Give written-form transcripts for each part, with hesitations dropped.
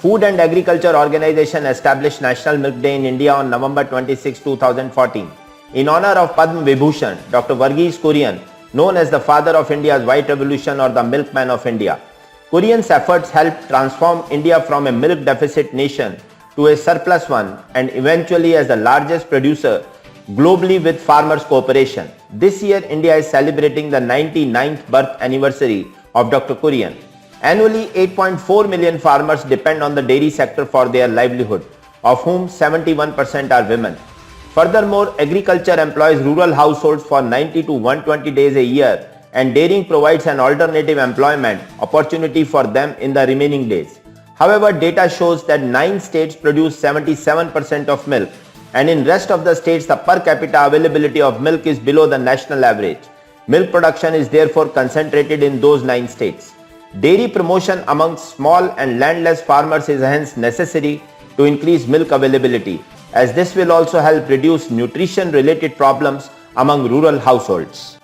Food and Agriculture Organization established National Milk Day in India on November 26, 2014. In honor of Padma Vibhushan, Dr. Verghese Kurian, known as the father of India's White Revolution or the Milkman of India. Kurian's efforts helped transform India from a milk deficit nation to a surplus one and eventually as the largest producer globally with farmers' cooperation. This year, India is celebrating the 99th birth anniversary of Dr. Kurian. Annually, 8.4 million farmers depend on the dairy sector for their livelihood, of whom 71% are women. Furthermore, agriculture employs rural households for 90 to 120 days a year, and dairying provides an alternative employment opportunity for them in the remaining days. However, data shows that 9 states produce 77% of milk, and in rest of the states the per capita availability of milk is below the national average. Milk production is therefore concentrated in those 9 states. Dairy promotion amongst small and landless farmers is hence necessary to increase milk availability, as this will also help reduce nutrition-related problems among rural households.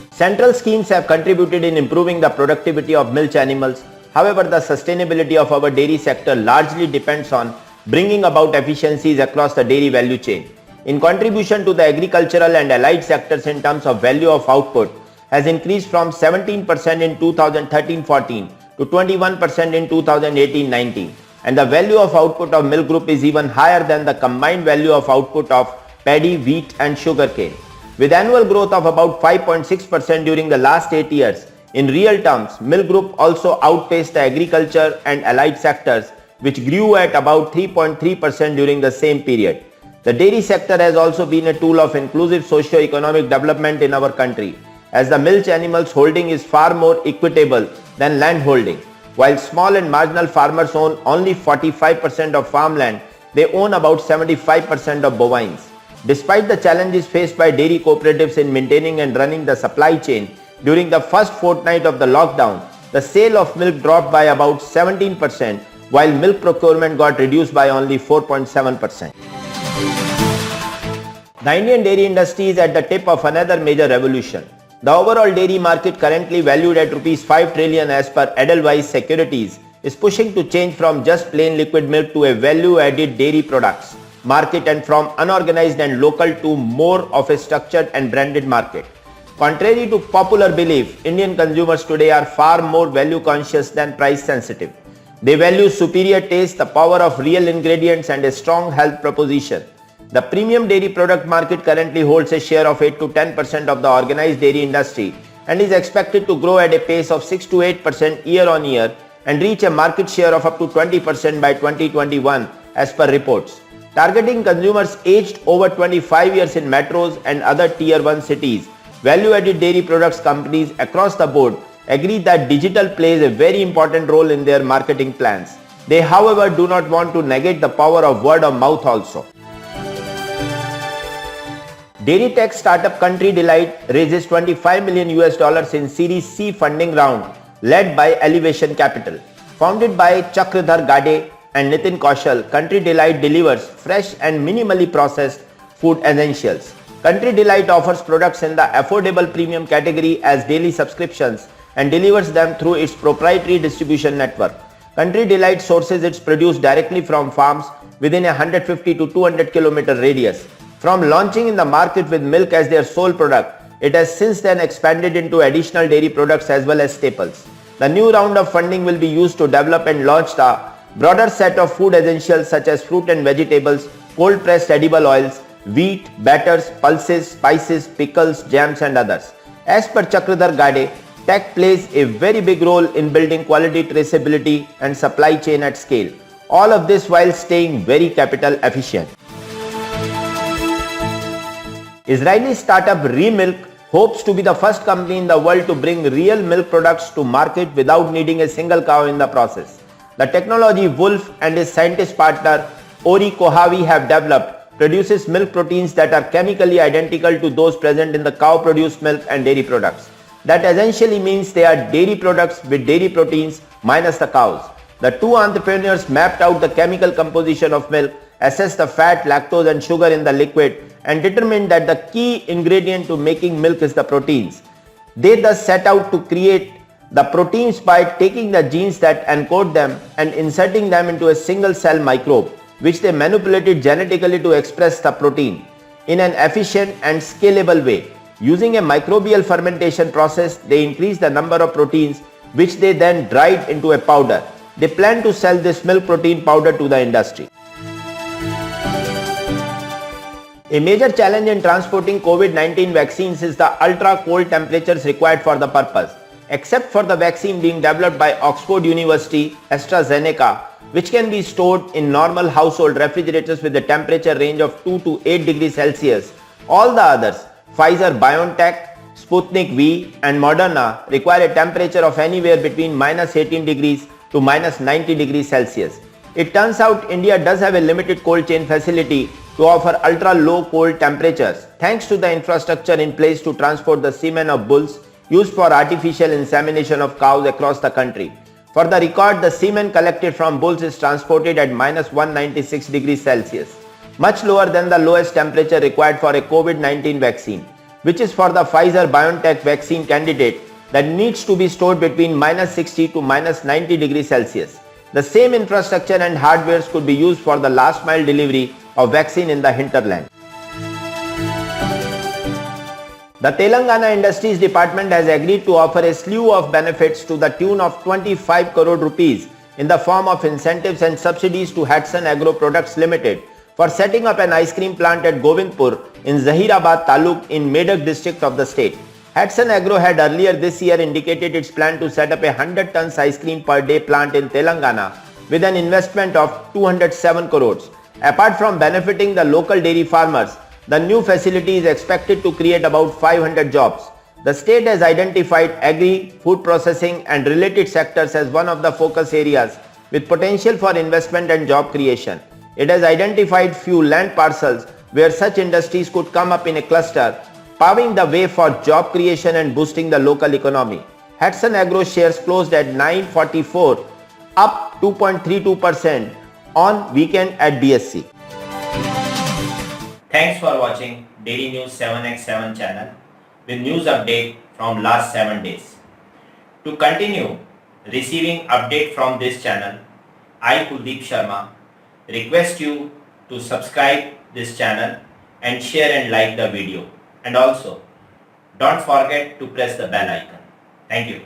Central schemes have contributed in improving the productivity of milch animals. However, the sustainability of our dairy sector largely depends on bringing about efficiencies across the dairy value chain. In contribution to the agricultural and allied sectors in terms of value of output has increased from 17% in 2013-14 to 21% in 2018-19, and the value of output of milk group is even higher than the combined value of output of paddy, wheat and sugarcane. With annual growth of about 5.6% during the last 8 years, in real terms, milk group also outpaced the agriculture and allied sectors, which grew at about 3.3% during the same period. The dairy sector has also been a tool of inclusive socio-economic development in our country, as the milch animals holding is far more equitable than land holding. While small and marginal farmers own only 45% of farmland, they own about 75% of bovines. Despite the challenges faced by dairy cooperatives in maintaining and running the supply chain, during the first fortnight of the lockdown, the sale of milk dropped by about 17%, while milk procurement got reduced by only 4.7%. The Indian dairy industry is at the tip of another major revolution. The overall dairy market, currently valued at Rs 5 trillion as per Edelweiss Securities, is pushing to change from just plain liquid milk to a value-added dairy products market and from unorganized and local to more of a structured and branded market. Contrary to popular belief, Indian consumers today are far more value conscious than price sensitive. They value superior taste, the power of real ingredients and a strong health proposition. The premium dairy product market currently holds a share of 8 to 10% of the organized dairy industry and is expected to grow at a pace of 6 to 8% year on year and reach a market share of up to 20% by 2021 as per reports. Targeting consumers aged over 25 years in metros and other tier 1 cities, value-added dairy products companies across the board agree that digital plays a very important role in their marketing plans. They, however, do not want to negate the power of word of mouth also. Dairy tech startup Country Delight raises $25 million in Series C funding round led by Elevation Capital. Founded by Chakradhar Gade and Nitin Kaushal, Country Delight delivers fresh and minimally processed food essentials. Country Delight offers products in the affordable premium category as daily subscriptions and delivers them through its proprietary distribution network. Country Delight sources its produce directly from farms within a 150 to 200 kilometer radius. From launching in the market with milk as their sole product, it has since then expanded into additional dairy products as well as staples. The new round of funding will be used to develop and launch the broader set of food essentials such as fruit and vegetables, cold pressed edible oils, wheat, batters, pulses, spices, pickles, jams and others. As per Chakradhar Gade, tech plays a very big role in building quality traceability and supply chain at scale. All of this while staying very capital efficient. Israeli startup Remilk hopes to be the first company in the world to bring real milk products to market without needing a single cow in the process. The technology Wolf and his scientist partner Ori Kohavi have developed produces milk proteins that are chemically identical to those present in the cow-produced milk and dairy products. That essentially means they are dairy products with dairy proteins minus the cows. The two entrepreneurs mapped out the chemical composition of milk, assessed the fat, lactose and sugar in the liquid and determined that the key ingredient to making milk is the proteins. They thus set out to create the proteins by taking the genes that encode them and inserting them into a single cell microbe, which they manipulated genetically to express the protein in an efficient and scalable way. Using a microbial fermentation process, they increased the number of proteins which they then dried into a powder. They plan to sell this milk protein powder to the industry. A major challenge in transporting COVID-19 vaccines is the ultra-cold temperatures required for the purpose. Except for the vaccine being developed by Oxford University, AstraZeneca, which can be stored in normal household refrigerators with a temperature range of 2 to 8 degrees Celsius, all the others, Pfizer-BioNTech, Sputnik V and Moderna, require a temperature of anywhere between minus 18 degrees to minus 90 degrees Celsius. It turns out India does have a limited cold chain facility to offer ultra low cold temperatures thanks to the infrastructure in place to transport the semen of bulls used for artificial insemination of cows across the country. For the record, the semen collected from bulls is transported at minus 196 degrees Celsius, much lower than the lowest temperature required for a COVID-19 vaccine, which is for the Pfizer-BioNTech vaccine candidate that needs to be stored between minus 60 to minus 90 degrees Celsius. The same infrastructure and hardwares could be used for the last mile delivery of vaccine in the hinterland. The Telangana Industries Department has agreed to offer a slew of benefits to the tune of 25 crore rupees in the form of incentives and subsidies to Hatsun Agro Products Limited for setting up an ice cream plant at Govindpur in Zahirabad Taluk in Medak district of the state. Hatsun Agro had earlier this year indicated its plan to set up a 100 tons ice cream per day plant in Telangana with an investment of 207 crores. Apart from benefiting the local dairy farmers, the new facility is expected to create about 500 jobs. The state has identified agri, food processing and related sectors as one of the focus areas with potential for investment and job creation. It has identified few land parcels where such industries could come up in a cluster, paving the way for job creation and boosting the local economy. Hatsun Agro shares closed at 944, up 2.32% on weekend at BSE. Thanks for watching Dairy News 7x7 channel with news update from last 7 days. To continue receiving update from this channel, I Kuldeep Sharma request you to subscribe this channel and share and like the video, and also don't forget to press the bell icon. Thank you.